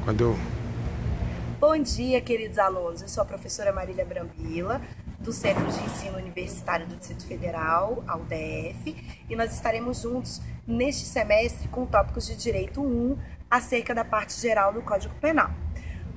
Quando... Bom dia, queridos alunos. Eu sou a professora Marília Brambila, do Centro de Ensino Universitário do Distrito Federal, a UDF, e nós estaremos juntos neste semestre com tópicos de Direito 1 acerca da parte geral do Código Penal.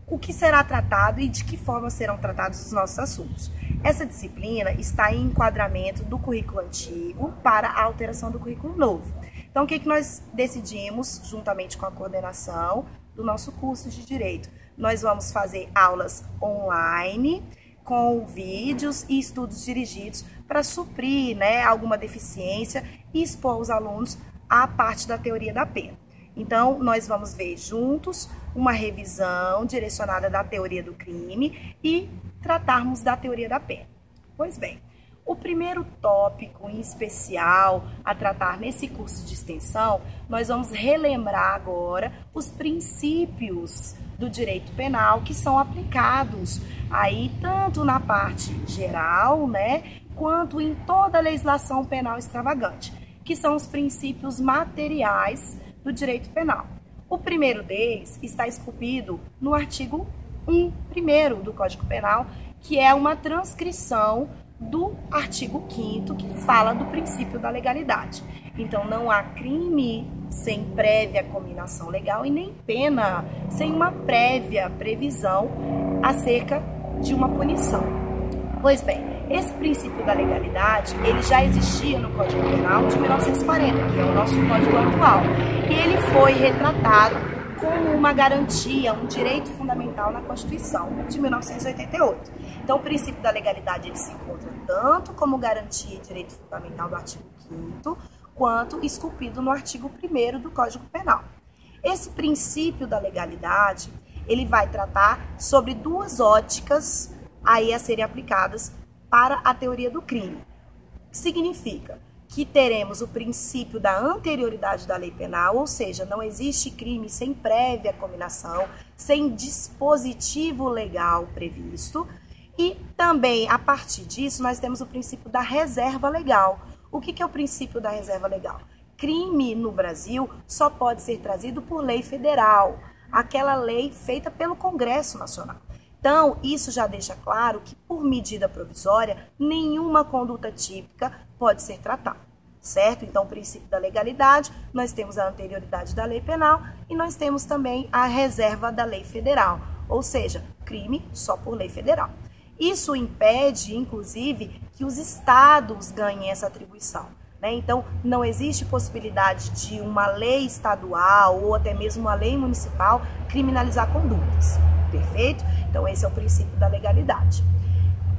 O que será tratado e de que forma serão tratados os nossos assuntos. Essa disciplina está em enquadramento do currículo antigo para a alteração do currículo novo. Então, o que nós decidimos, juntamente com a coordenação do nosso curso de Direito? Nós vamos fazer aulas online, com vídeos e estudos dirigidos para suprir, alguma deficiência e expor os alunos à parte da teoria da pena. Então, nós vamos ver juntos uma revisão direcionada da teoria do crime e tratarmos da teoria da pena. Pois bem, o primeiro tópico em especial a tratar nesse curso de extensão, nós vamos relembrar agora os princípios do direito penal que são aplicados aí tanto na parte geral, quanto em toda a legislação penal extravagante, que são os princípios materiais do direito penal. O primeiro deles está esculpido no artigo 1º do Código Penal, que é uma transcrição do artigo 5º, que fala do princípio da legalidade. Então, não há crime sem prévia cominação legal e nem pena sem uma prévia previsão acerca de uma punição. Pois bem, esse princípio da legalidade, ele já existia no Código Penal de 1940, que é o nosso código atual, e ele foi retratado como uma garantia, um direito fundamental na Constituição de 1988. Então, o princípio da legalidade ele se encontra tanto como garantia e direito fundamental do artigo 5º, quanto esculpido no artigo 1º do Código Penal. Esse princípio da legalidade, ele vai tratar sobre duas óticas aí a serem aplicadas para a teoria do crime. Significa que teremos o princípio da anterioridade da lei penal, ou seja, não existe crime sem prévia cominação, sem dispositivo legal previsto, e também, a partir disso, nós temos o princípio da reserva legal. O que é o princípio da reserva legal? Crime no Brasil só pode ser trazido por lei federal, aquela lei feita pelo Congresso Nacional. Então, isso já deixa claro que, por medida provisória, nenhuma conduta típica pode ser tratada, certo? Então, o princípio da legalidade, nós temos a anterioridade da lei penal e nós temos também a reserva da lei federal, ou seja, crime só por lei federal. Isso impede, inclusive, que os estados ganhem essa atribuição, Então, não existe possibilidade de uma lei estadual ou até mesmo uma lei municipal criminalizar condutas, perfeito? Então, esse é o princípio da legalidade.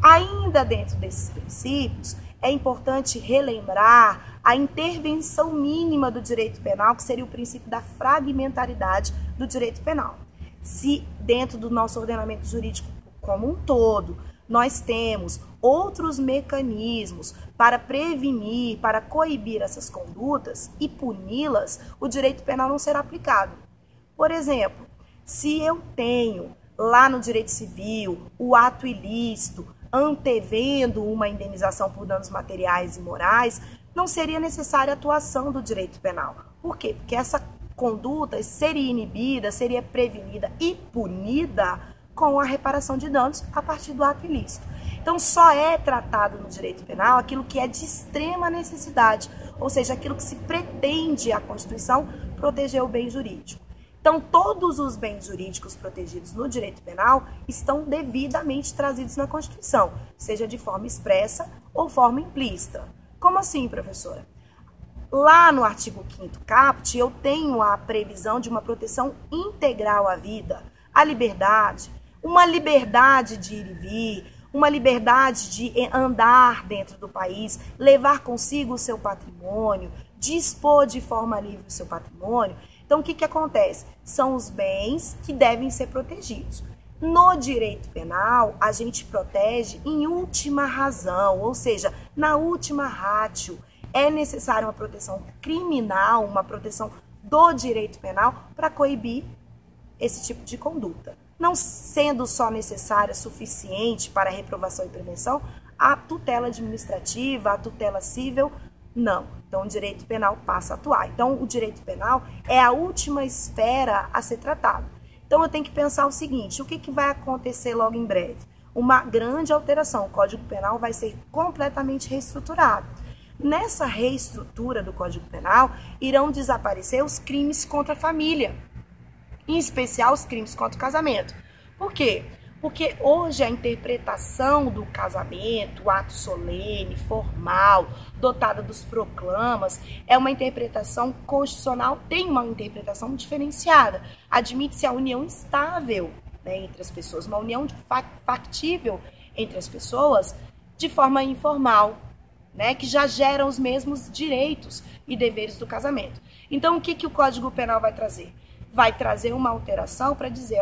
Ainda dentro desses princípios, é importante relembrar a intervenção mínima do direito penal, que seria o princípio da fragmentaridade do direito penal. Se dentro do nosso ordenamento jurídico como um todo, nós temos outros mecanismos para prevenir, para coibir essas condutas e puni-las, o direito penal não será aplicado. Por exemplo, se eu tenho lá no direito civil o ato ilícito antevendo uma indenização por danos materiais e morais, não seria necessária a atuação do direito penal. Por quê? Porque essa conduta seria inibida, seria prevenida e punida com a reparação de danos a partir do ato ilícito. Então, só é tratado no direito penal aquilo que é de extrema necessidade, ou seja, aquilo que se pretende a Constituição proteger o bem jurídico. Então, todos os bens jurídicos protegidos no direito penal estão devidamente trazidos na Constituição, seja de forma expressa ou forma implícita. Como assim, professora? Lá no artigo 5º caput, eu tenho a previsão de uma proteção integral à vida, à liberdade, uma liberdade de ir e vir, uma liberdade de andar dentro do país, levar consigo o seu patrimônio, dispor de forma livre o seu patrimônio. Então, o que acontece? São os bens que devem ser protegidos. No direito penal, a gente protege em última razão, ou seja, na última ratio. É necessária uma proteção criminal, uma proteção do direito penal para coibir esse tipo de conduta. Não sendo só necessária, suficiente para a reprovação e prevenção, a tutela administrativa, a tutela civil, não. Então, o direito penal passa a atuar. Então, o direito penal é a última esfera a ser tratado. Então eu tenho que pensar o seguinte, o que vai acontecer logo em breve? Uma grande alteração, o Código Penal vai ser completamente reestruturado. Nessa reestrutura do Código Penal, irão desaparecer os crimes contra a família, em especial os crimes contra o casamento. Por quê? Porque hoje a interpretação do casamento, o ato solene, formal, dotada dos proclamas, é uma interpretação constitucional, tem uma interpretação diferenciada. Admite-se a união estável, né, entre as pessoas, uma união factível entre as pessoas de forma informal, né, que já geram os mesmos direitos e deveres do casamento. Então, o que o Código Penal vai trazer? Vai trazer uma alteração para dizer,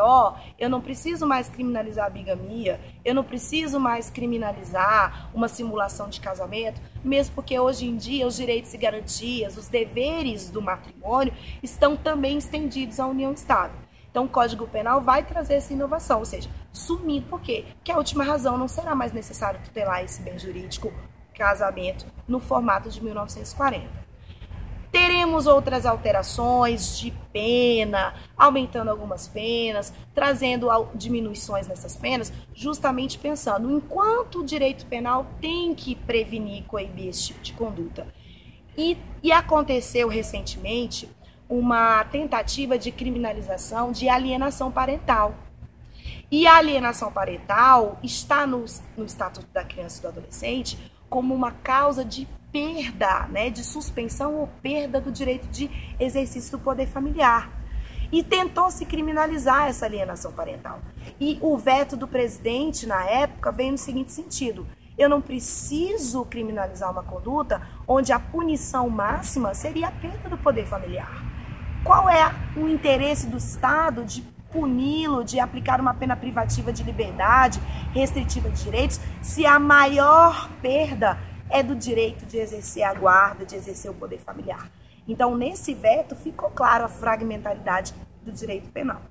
eu não preciso mais criminalizar a bigamia, eu não preciso mais criminalizar uma simulação de casamento, mesmo porque hoje em dia os direitos e garantias, os deveres do matrimônio estão também estendidos à união estável. Então o Código Penal vai trazer essa inovação, ou seja, sumir. Por quê? Porque a última razão não será mais necessário tutelar esse bem jurídico, casamento, no formato de 1940. Teremos outras alterações de pena, aumentando algumas penas, trazendo diminuições nessas penas, justamente pensando, enquanto o direito penal tem que prevenir e coibir esse tipo de conduta. E aconteceu recentemente uma tentativa de criminalização de alienação parental. E a alienação parental está no Estatuto da Criança e do Adolescente como uma causa de perda, né, de suspensão ou perda do direito de exercício do poder familiar. E tentou-se criminalizar essa alienação parental. E o veto do presidente, na época, veio no seguinte sentido: eu não preciso criminalizar uma conduta onde a punição máxima seria a perda do poder familiar. Qual é o interesse do Estado de puni-lo, de aplicar uma pena privativa de liberdade, restritiva de direitos, se a maior perda é do direito de exercer a guarda, de exercer o poder familiar? Então, nesse veto, ficou claro a fragmentaridade do direito penal,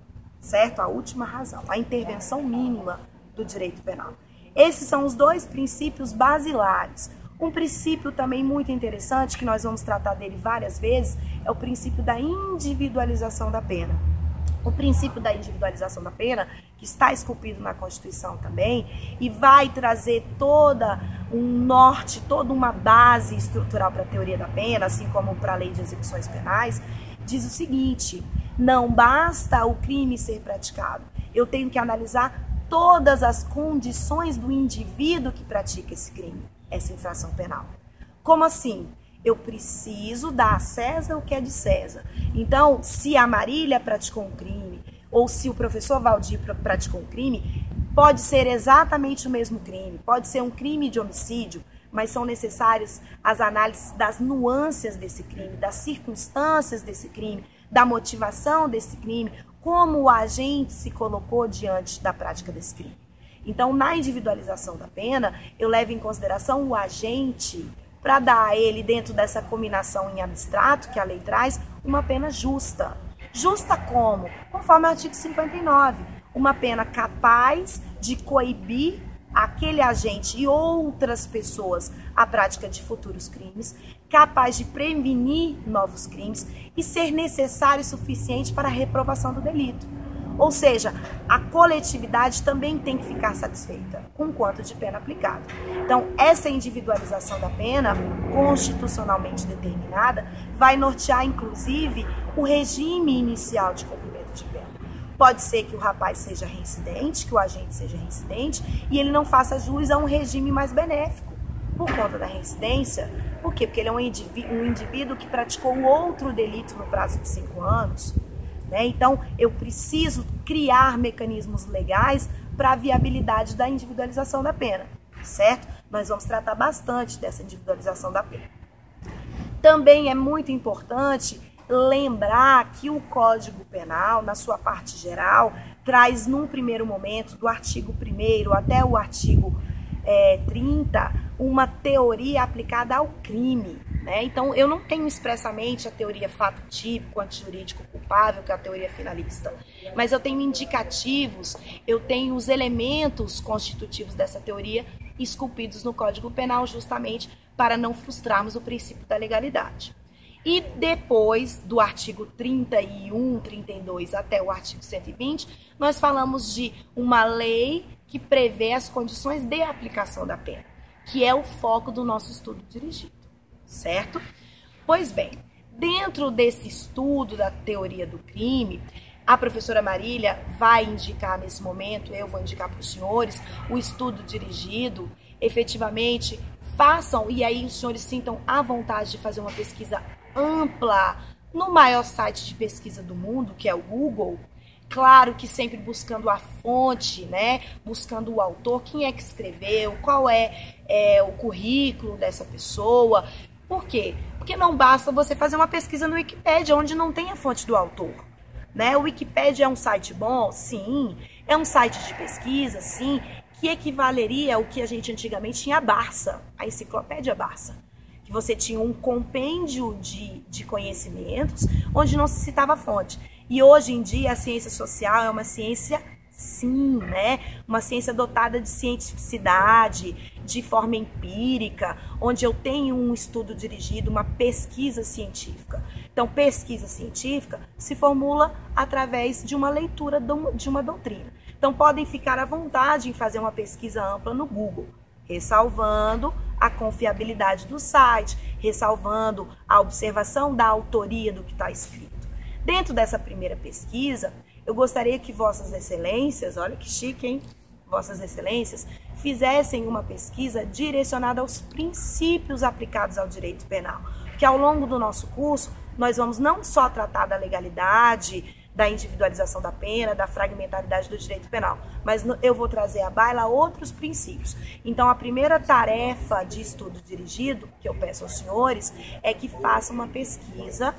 certo? A última razão, a intervenção mínima do direito penal. Esses são os dois princípios basilares. Um princípio também muito interessante, que nós vamos tratar dele várias vezes, é o princípio da individualização da pena. O princípio da individualização da pena, que está esculpido na Constituição também, e vai trazer toda um norte, toda uma base estrutural para a teoria da pena, assim como para a lei de execuções penais, diz o seguinte: não basta o crime ser praticado, eu tenho que analisar todas as condições do indivíduo que pratica esse crime, essa infração penal. Como assim? Eu preciso dar a César o que é de César. Então, se a Marília praticou um crime, ou se o professor Valdir praticou um crime, pode ser exatamente o mesmo crime, pode ser um crime de homicídio, mas são necessárias as análises das nuances desse crime, das circunstâncias desse crime, da motivação desse crime, como o agente se colocou diante da prática desse crime. Então, na individualização da pena, eu levo em consideração o agente para dar a ele, dentro dessa combinação em abstrato que a lei traz, uma pena justa. Justa como? Conforme o artigo 59, uma pena capaz de coibir aquele agente e outras pessoas a prática de futuros crimes, capaz de prevenir novos crimes e ser necessário e suficiente para a reprovação do delito. Ou seja, a coletividade também tem que ficar satisfeita com o quanto de pena aplicado. Então, essa individualização da pena, constitucionalmente determinada, vai nortear, inclusive, o regime inicial de cumprimento de pena. Pode ser que o rapaz seja reincidente, que o agente seja reincidente, e ele não faça jus a um regime mais benéfico por conta da reincidência. Por quê? Porque ele é um indivíduo que praticou outro delito no prazo de 5 anos. Então, eu preciso criar mecanismos legais para a viabilidade da individualização da pena, certo? Nós vamos tratar bastante dessa individualização da pena. Também é muito importante lembrar que o Código Penal, na sua parte geral, traz num primeiro momento, do artigo 1º até o artigo 30, uma teoria aplicada ao crime. Então, eu não tenho expressamente a teoria fato típico, antijurídico culpável, que é a teoria finalista, mas eu tenho indicativos, eu tenho os elementos constitutivos dessa teoria esculpidos no Código Penal, justamente para não frustrarmos o princípio da legalidade. E depois do artigo 31, 32 até o artigo 120, nós falamos de uma lei que prevê as condições de aplicação da pena, que é o foco do nosso estudo dirigido, certo? Pois bem, dentro desse estudo da teoria do crime, a professora Marília vai indicar nesse momento, eu vou indicar para os senhores, o estudo dirigido. Efetivamente, façam, e aí os senhores sintam a vontade de fazer uma pesquisa ampla no maior site de pesquisa do mundo, que é o Google. Claro que sempre buscando a fonte, né? Buscando o autor, quem é que escreveu, qual é o currículo dessa pessoa. Por quê? Porque não basta você fazer uma pesquisa no Wikipedia, onde não tem a fonte do autor. Né? O Wikipedia é um site bom? Sim. É um site de pesquisa? Sim. Que equivaleria ao que a gente antigamente tinha a Barça, a enciclopédia Barça. Que você tinha um compêndio de conhecimentos onde não se citava a fonte. E hoje em dia a ciência social é uma ciência, sim, né? Uma ciência dotada de cientificidade, de forma empírica, onde eu tenho um estudo dirigido, uma pesquisa científica. Então, pesquisa científica se formula através de uma leitura de uma doutrina. Então, podem ficar à vontade em fazer uma pesquisa ampla no Google, ressalvando a confiabilidade do site, ressalvando a observação da autoria do que está escrito. Dentro dessa primeira pesquisa, eu gostaria que Vossas Excelências, olha que chique, hein? Vossas Excelências, fizessem uma pesquisa direcionada aos princípios aplicados ao direito penal. Porque ao longo do nosso curso, nós vamos não só tratar da legalidade, da individualização da pena, da fragmentaridade do direito penal, mas eu vou trazer à baila outros princípios. Então, a primeira tarefa de estudo dirigido, que eu peço aos senhores, é que façam uma pesquisa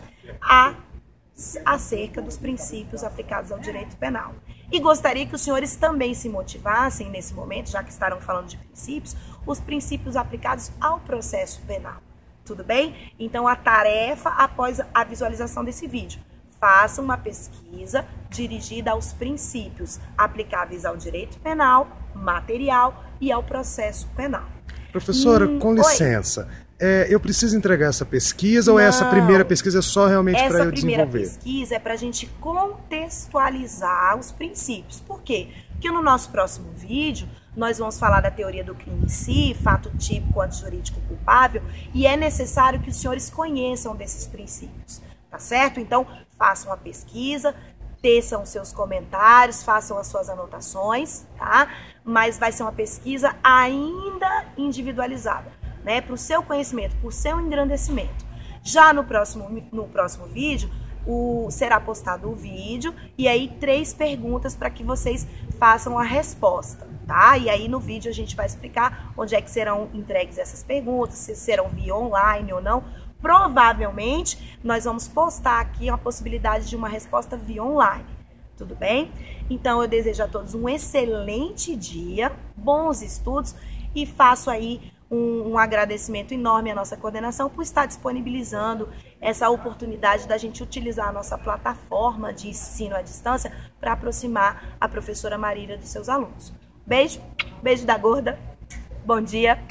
acerca dos princípios aplicados ao direito penal. E gostaria que os senhores também se motivassem nesse momento, já que estarão falando de princípios, os princípios aplicados ao processo penal. Tudo bem? Então, a tarefa após a visualização desse vídeo. Faça uma pesquisa dirigida aos princípios aplicáveis ao direito penal, material e ao processo penal. Professora, com licença, eu preciso entregar essa pesquisa ou essa primeira pesquisa é só realmente para eu desenvolver? Essa primeira pesquisa é para a gente contextualizar os princípios. Por quê? Porque no nosso próximo vídeo nós vamos falar da teoria do crime em si, fato típico, antijurídico culpável, e é necessário que os senhores conheçam desses princípios, tá certo? Então, façam a pesquisa, teçam seus comentários, façam as suas anotações, tá? Mas vai ser uma pesquisa ainda individualizada, né? Para o seu conhecimento, para o seu engrandecimento. Já no próximo vídeo, será postado o vídeo e aí 3 perguntas para que vocês façam a resposta, tá? E aí no vídeo a gente vai explicar onde é que serão entregues essas perguntas, se serão via online ou não. Provavelmente, nós vamos postar aqui a possibilidade de uma resposta via online, tudo bem? Então, eu desejo a todos um excelente dia, bons estudos e faço aí um agradecimento enorme à nossa coordenação por estar disponibilizando essa oportunidade da gente utilizar a nossa plataforma de ensino à distância para aproximar a professora Marília dos seus alunos. Beijo, beijo da gorda, bom dia.